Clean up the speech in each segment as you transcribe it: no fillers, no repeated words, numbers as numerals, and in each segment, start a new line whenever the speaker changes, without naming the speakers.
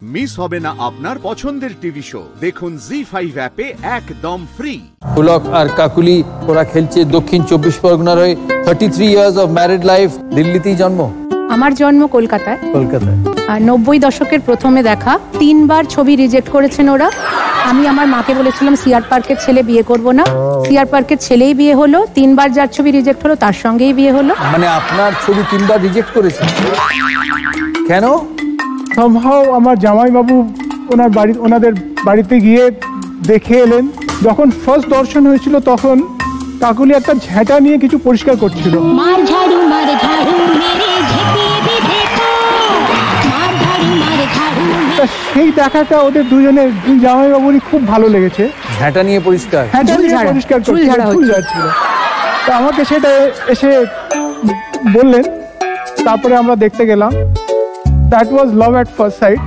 Miss হবে না আপনার পছন্দের টিভি শো। দেখুন জি5 অ্যাপে একদম ফ্রি।
পুলক আর কাকুলি ওরা খেলছে দক্ষিণ 24 পরগনার হয়ে। 33 ইয়ার্স অফ ম্যারিড লাইফ। দিল্লিতেই জন্ম।
আমার জন্ম কলকাতায়। আর 90 দশকের প্রথমে দেখা। 3 বার ছবি রিজেক্ট করেছেন ওরা। আমি আমার মাকে বলেছিলাম সিআর পার্কের ছেলে বিয়ে করব না। সিআর পার্কের ছেলেই বিয়ে হলো। 3 বার যার ছবি রিজেক্ট হলো তার সঙ্গেই বিয়ে হলো।
মানে আপনার ছবি 3 বার রিজেক্ট করেছে কেন?
সম্ভব আমার জামাইবাবু ওনাদের বাড়িতে গিয়ে দেখে এলেন। যখন ফার্স্ট দর্শন হয়েছিল তখন কাকুলি একটা ঝেঁটা নিয়ে কিছু পরিষ্কার করছিল। সেই দেখাটা ওদের দুজনের জামাইবাবুরই খুব ভালো লেগেছে।
ঝেঁটা নিয়ে পরিষ্কার,
পরিষ্কার ছিল। তো আমাকে সেটা এসে বললেন, তারপরে আমরা দেখতে গেলাম। That was love at first sight.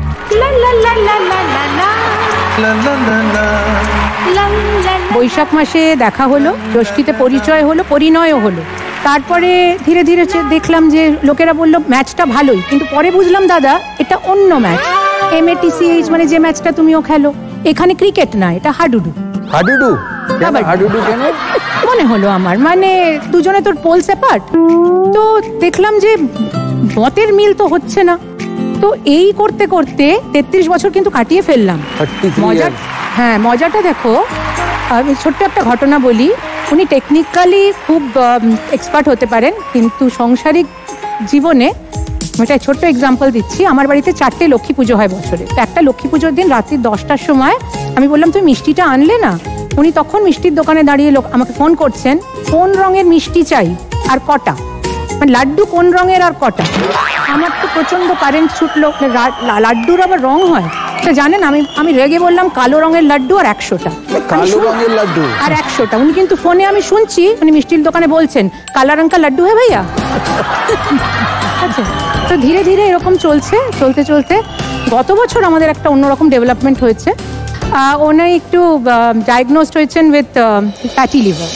Boishakh মাসে দেখা হলো, জ্যৈষ্ঠীতে পরিচয় হলো, পরিণয়ও হলো। তারপরে ধীরে ধীরে দেখলাম যে লোকেরা বললো ম্যাচটা ভালোই, কিন্তু পরে বুঝলাম দাদা এটা অন্য ম্যাচ। MATCH মানে যে ম্যাচটা তুমিও খেলো, এখানে ক্রিকেট না, এটা হাডুডু।
হাডুডু? হাডুডু কেন
মনে হলো আমার, মানে দুজনে তোর পোল সেপারেট। তো দেখলাম যে মতের মিল তো হচ্ছে না। তো এই করতে করতে 33 বছর কিন্তু কাটিয়ে ফেললাম। মজাটা দেখো, আমি ছোট্ট একটা ঘটনা বলি। উনি টেকনিক্যালি খুব এক্সপার্ট হতে পারেন, কিন্তু সাংসারিক জীবনে একটা ছোট্ট এক্সাম্পল দিচ্ছি। আমার বাড়িতে 4টে লক্ষ্মী পুজো হয় বছরে। তো একটা লক্ষ্মী পুজোর দিন রাত্রি 10টার সময় আমি বললাম তুমি মিষ্টিটা আনলে না। উনি তখন মিষ্টির দোকানে দাঁড়িয়ে আমাকে ফোন করছেন, কোন রঙের মিষ্টি চাই আর কটা, মানে লাড্ডু কোন রঙের আর কটা। আমার তো প্রচন্ড কারেন্ট ছুটলো, লাড্ডুর আবার রং হয় তো জানেন। আমি রেগে বললাম কালো রঙের লাড্ডু আর 100টা।
কালো রঙের লাড্ডু
আর 100টা। উনি কিন্তু ফোনে আমি শুনছি উনি মিষ্টির দোকানে বলছেন কালা রঙ কা লাড্ডু হ্যাঁ ভাইয়া। আচ্ছা, তো ধীরে ধীরে এরকম চলতে গত বছর আমাদের একটা অন্যরকম ডেভেলপমেন্ট হয়েছে। উনি একটু ডায়াগনোজড হয়েছেন উইথ ফ্যাটি লিভার।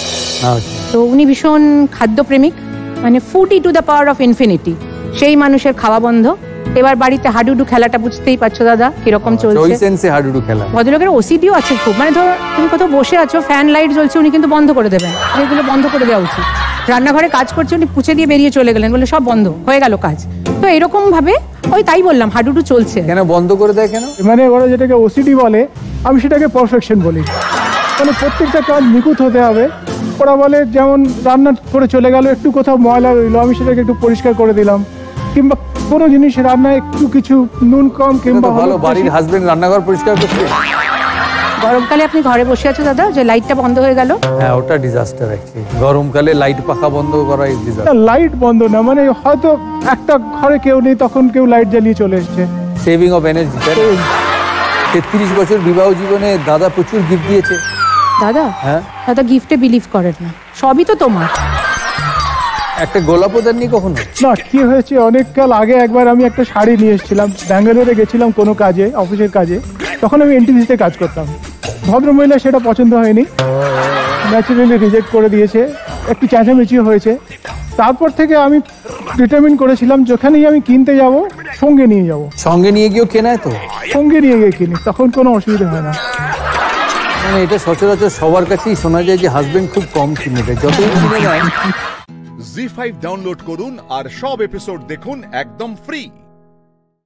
তো উনি ভীষণ খাদ্যপ্রেমিক, মানে food to the power of infinity. সেই মানুষের খাওয়া বন্ধ। এবার বাড়িতে হাডুডু খেলাটা বুঝতেই পারছো দাদা কিরকম চলছে।
হাডুডু খেলা
ভদ্রলোকের ওসিডিও আছে খুব, মানে ধরো তুমি কোথাও বসে আছো, ফ্যান লাইট জ্বলছে, উনি কিন্তু বন্ধ করে দেবেন। যেগুলো বন্ধ করে দেওয়া উচিত। রান্নাঘরে কাজ করছে, উনি পুছে দিয়ে বেরিয়ে চলে গেলেন, বলে সব বন্ধ হয়ে গেল কাজ। তো এরকম ভাবে তাই বললাম হাডুডু চলছে।
কেন বন্ধ করে দেয় কেন?
মানে ওরা যেটাকে ওসিডি বলে, আমি সেটাকে পারফেকশন বলি। মানে প্রত্যেকটা কাজ নিখুঁত হতে হবে। ওরা বলে যেমন রান্না করে চলে গেল, একটু কোথাও ময়লা রইলো, আমি সেটাকে একটু পরিষ্কার করে দিলাম। কিংবা কোনো জিনিস রান্নায় একটু কিছু নুন কম কিংবা
ভালো, বাড়ির হাজবেন্ড রান্নাঘর পরিষ্কার করছে।
গরমকালে আপনি ঘরে বসে আছো দাদা, যে লাইটটা বন্ধ হয়ে গেল,
হ্যাঁ ওটা ডিজাস্টার। গরমকালে লাইট পাখা বন্ধ করা ডিজাস্টার।
লাইট বন্ধ না, মানে হয়তো একটা ঘরে কেউ নেই, তখন কেউ লাইট জ্বালিয়ে চলে এসছে।
Saving of energy. 33 বছর বিবাহ জীবনে দাদা প্রচুর গিফট দিয়েছে।
দাদা? হ্যাঁ দাদা গিফটে বিলিভ করেন না, সবই তো তোমার।
একটা গোলাপও দেননি কখনো?
না, কি হয়েছে অনেক কাল আগে একবার আমি একটা শাড়ি নিয়ে এসেছিলাম, ব্যাঙ্গালোরে গেছিলাম কোনো কাজে, অফিসের কাজে। তখন আমি NTPC-তে কাজ করতাম। ভদ্রমহিলা সেটা পছন্দ হয়নি, ন্যাচারালি রিজেক্ট করে দিয়েছে। একটু চেঁচামেচি হয়েছে। তারপর থেকে আমি ডিটারমিন করেছিলাম যেখানেই আমি কিনতে যাব সঙ্গে নিয়ে যাব।
সঙ্গে নিয়ে গিয়েও কেনায় তো?
সঙ্গে নিয়ে গিয়ে কিনি, তখন কোনো অসুবিধা হয় না।
মানে এটা সচরাচর সবার কাছেই শোনা যায় যে হাজবেন্ড খুব কম কিনে দেয়, যতই কিনে নেয়।
জি5 ডাউনলোড করুন আর সব এপিসোড দেখুন একদম ফ্রি।